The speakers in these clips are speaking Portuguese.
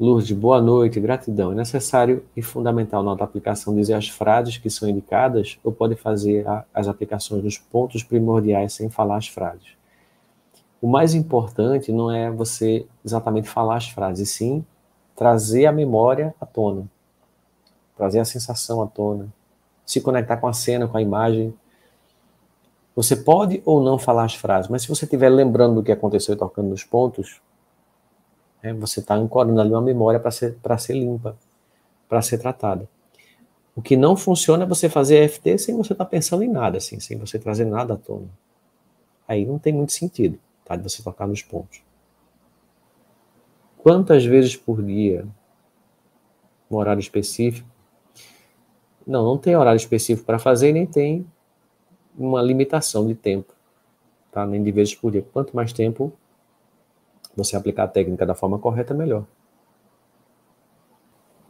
Lourdes, boa noite, gratidão. É necessário e fundamental na aplicação dizer as frases que são indicadas ou pode fazer as aplicações nos pontos primordiais sem falar as frases? O mais importante não é você exatamente falar as frases, e sim trazer a memória à tona, trazer a sensação à tona, se conectar com a cena, com a imagem. Você pode ou não falar as frases, mas se você estiver lembrando do que aconteceu e tocando nos pontos, você está ancorando ali uma memória para ser limpa, para ser tratada. O que não funciona é você fazer EFT sem você estar pensando em nada, assim, sem você trazer nada à tona. Aí não tem muito sentido, tá, de você tocar nos pontos. Quantas vezes por dia? Um horário específico? Não tem horário específico para fazer, nem tem uma limitação de tempo, tá? Nem de vezes por dia. Quanto mais tempo você aplicar a técnica da forma correta, melhor.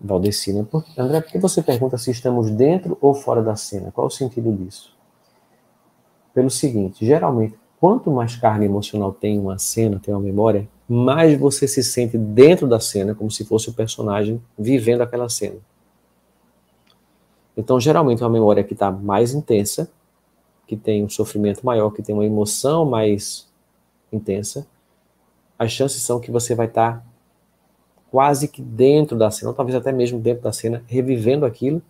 Valdecina, André, por que você pergunta se estamos dentro ou fora da cena? Qual o sentido disso? Pelo seguinte, geralmente, quanto mais carga emocional tem uma cena, tem uma memória, mais você se sente dentro da cena, como se fosse o personagem vivendo aquela cena. Então, geralmente, uma memória que está mais intensa, que tem um sofrimento maior, que tem uma emoção mais intensa, as chances são que você vai estar quase que dentro da cena, ou talvez até mesmo dentro da cena, revivendo aquilo,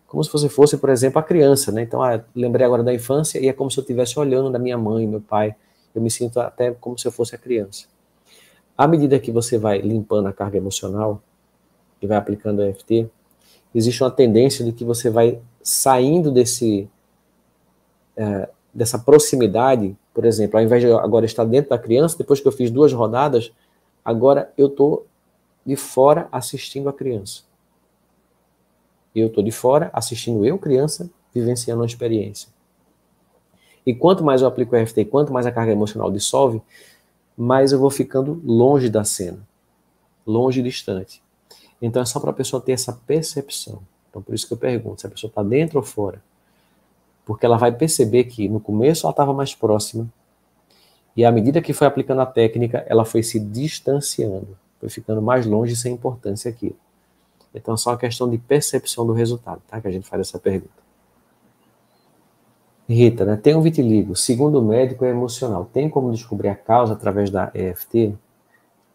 como se você fosse, por exemplo, a criança, né? Então, lembrei agora da infância e é como se eu estivesse olhando da minha mãe, meu pai, eu me sinto até como se eu fosse a criança. À medida que você vai limpando a carga emocional e vai aplicando o EFT, existe uma tendência de que você vai saindo dessa proximidade. Por exemplo, ao invés de agora estar dentro da criança, depois que eu fiz 2 rodadas, agora eu estou de fora assistindo a criança. Eu estou de fora assistindo eu, criança, vivenciando uma experiência. E quanto mais eu aplico o EFT, quanto mais a carga emocional dissolve, mais eu vou ficando longe da cena, longe e distante. Então é só para a pessoa ter essa percepção. Então por isso que eu pergunto, se a pessoa está dentro ou fora. Porque ela vai perceber que no começo ela estava mais próxima, e à medida que foi aplicando a técnica, ela foi se distanciando, foi ficando mais longe sem importância aquilo. Então é só uma questão de percepção do resultado, tá? Que a gente faz essa pergunta. Rita, né? Tem um vitiligo. Segundo o médico, é emocional. Tem como descobrir a causa através da EFT?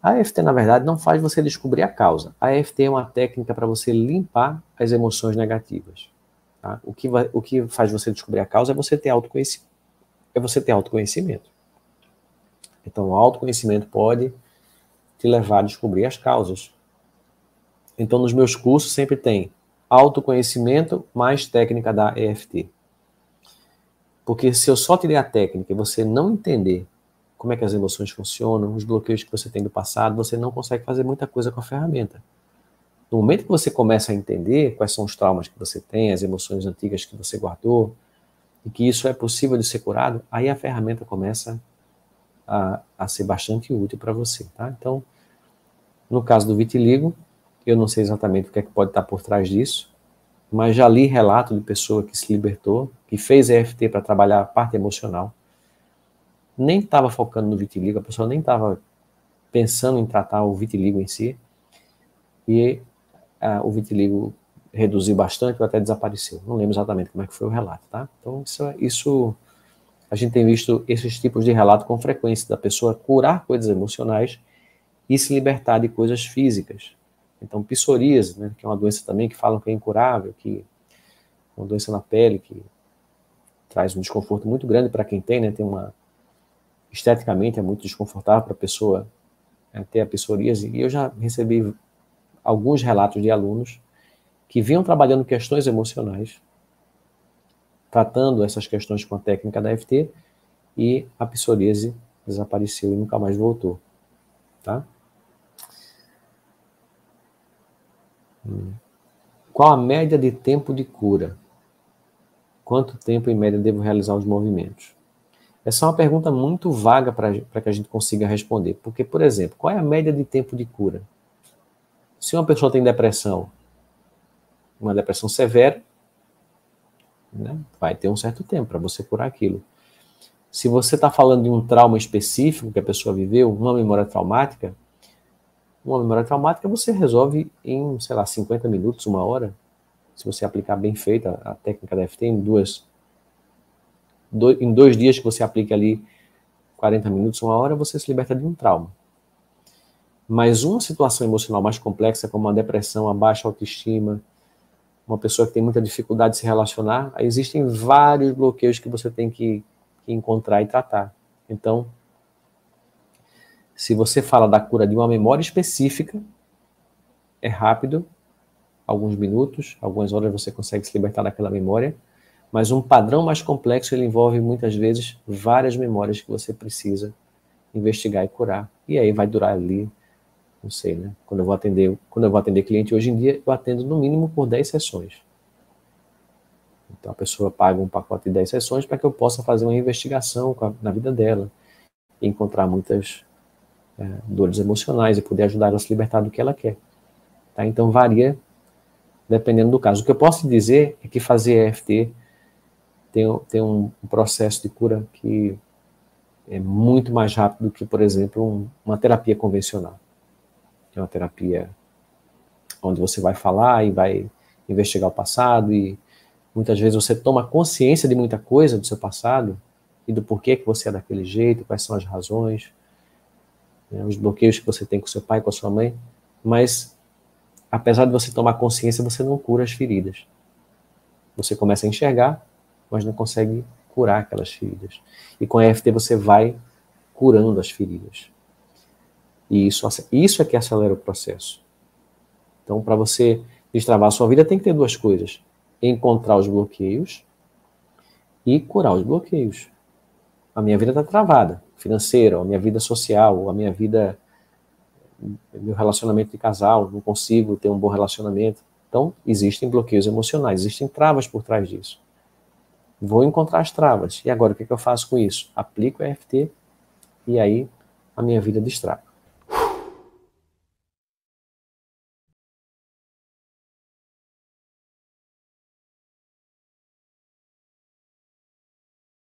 A EFT, na verdade, não faz você descobrir a causa. A EFT é uma técnica para você limpar as emoções negativas. Tá? O que faz você descobrir a causa é você ter autoconhecimento. Então, o autoconhecimento pode te levar a descobrir as causas. Então, nos meus cursos sempre tem autoconhecimento mais técnica da EFT. Porque se eu só te der a técnica e você não entender como é que as emoções funcionam, os bloqueios que você tem do passado, você não consegue fazer muita coisa com a ferramenta. No momento que você começa a entender quais são os traumas que você tem, as emoções antigas que você guardou, e que isso é possível de ser curado, aí a ferramenta começa a ser bastante útil para você. Tá? Então, no caso do vitiligo, eu não sei exatamente o que é que pode estar por trás disso, mas já li relato de pessoa que se libertou, que fez EFT para trabalhar a parte emocional, nem estava focando no vitiligo, a pessoa nem estava pensando em tratar o vitiligo em si, e o vitiligo reduziu bastante ou até desapareceu. Não lembro exatamente como é que foi o relato, tá? Então, isso a gente tem visto esses tipos de relato com frequência, da pessoa curar coisas emocionais e se libertar de coisas físicas. Então, psoríase, né, que é uma doença também que falam que é incurável, que é uma doença na pele que traz um desconforto muito grande para quem tem, né, esteticamente é muito desconfortável para a pessoa ter a psoríase, e eu já recebi alguns relatos de alunos que vinham trabalhando questões emocionais, tratando essas questões com a técnica da EFT, e a psoríase desapareceu e nunca mais voltou. Tá? Qual a média de tempo de cura? Quanto tempo, em média, devo realizar os movimentos? Essa é uma pergunta muito vaga para que a gente consiga responder. Porque, por exemplo, qual é a média de tempo de cura? Se uma pessoa tem depressão, uma depressão severa, né, vai ter um certo tempo para você curar aquilo. Se você está falando de um trauma específico que a pessoa viveu, uma memória traumática, Uma memória traumática você resolve em, sei lá, 50 minutos, 1 hora. Se você aplicar bem feita a técnica da EFT, em 2 dias que você aplica ali 40 minutos, 1 hora, você se liberta de um trauma. Mas uma situação emocional mais complexa, como a depressão, a baixa autoestima, uma pessoa que tem muita dificuldade de se relacionar, existem vários bloqueios que você tem que encontrar e tratar. Então, se você fala da cura de uma memória específica, é rápido, alguns minutos, algumas horas você consegue se libertar daquela memória, mas um padrão mais complexo, ele envolve muitas vezes várias memórias que você precisa investigar e curar. E aí vai durar ali, não sei, né? Quando eu vou atender cliente hoje em dia, eu atendo no mínimo por 10 sessões. Então a pessoa paga um pacote de 10 sessões para que eu possa fazer uma investigação na vida dela e encontrar muitas dores emocionais e poder ajudar ela a se libertar do que ela quer. Tá? Então varia dependendo do caso. O que eu posso dizer é que fazer EFT tem um processo de cura que é muito mais rápido do que, por exemplo, uma terapia convencional. É uma terapia onde você vai falar e vai investigar o passado e muitas vezes você toma consciência de muita coisa do seu passado e do porquê que você é daquele jeito, quais são as razões, né, os bloqueios que você tem com seu pai, com a sua mãe, mas apesar de você tomar consciência, você não cura as feridas. Você começa a enxergar, mas não consegue curar aquelas feridas. E com a EFT você vai curando as feridas. E isso é que acelera o processo. Então, para você destravar a sua vida, tem que ter 2 coisas. Encontrar os bloqueios e curar os bloqueios. A minha vida está travada, financeira, a minha vida social, a minha vida, meu relacionamento de casal, não consigo ter um bom relacionamento. Então, existem bloqueios emocionais, existem travas por trás disso. Vou encontrar as travas. E agora, o que eu faço com isso? Aplico o EFT e aí a minha vida destrava.